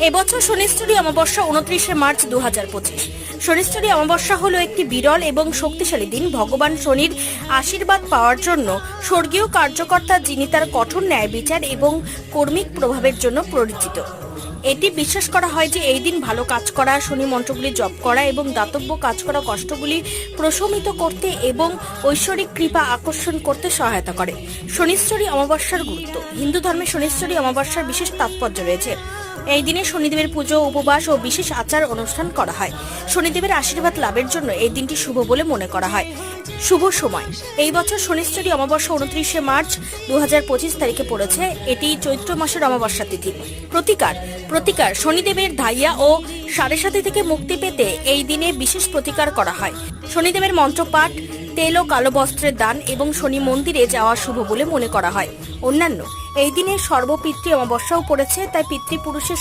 এবছর শনিশ্চরী অমাবস্যা 29শে মার্চ 2025। শনিশ্চরী অমাবস্যা হলো একটি বিরল এবং শক্তিশালী দিন। ভগবান শনির আশীর্বাদ পাওয়ার জন্য স্বর্গীয় কার্যকর্তা, যিনি তার কঠোর ন্যায় বিচার এবং কর্মিক প্রভাবের জন্য পরিচিত। এটি বিশ্বাস করা হয় যে এই দিন ভালো কাজ করা, শনি মন্ত্রগুলি জপ করা এবং দাতব্য কাজ করা কষ্টগুলি প্রশমিত করতে এবং ঐশ্বরিক কৃপা আকর্ষণ করতে সহায়তা করে। শনিশ্চরী অমাবস্যার গুরুত্ব। হিন্দু ধর্মে শনিশ্চরী অমাবস্যার বিশেষ তাৎপর্য রয়েছে। এই দিনে শনিদেবের পুজো, উপবাস ও বিশেষ আচার অনুষ্ঠান করা হয়। শনিদেবের আশীর্বাদ লাভের জন্য এই দিনটি শুভ বলে মনে করা হয়। শুভ সময়। এই বছর শনিশ্চরী অমাবস্যা 29শে মার্চ 2025 তারিখে পড়েছে। এটি চৈত্র মাসের অমাবস্যা তিথি। প্রতিকার শনিদেবের ধাইয়া ও সাড়ে সাথে থেকে মুক্তি পেতে এই দিনে বিশেষ প্রতিকার করা হয়। শনিদেবের মন্ত্রপাঠ, তেল ও কালো বস্ত্রের দান এবং শনি মন্দিরে যাওয়া শুভ বলে মনে করা হয়। অন্যান্য, এই দিনে সর্বপিতৃ অমাবস্যাও পড়েছে, তাই পিতৃপুরুষের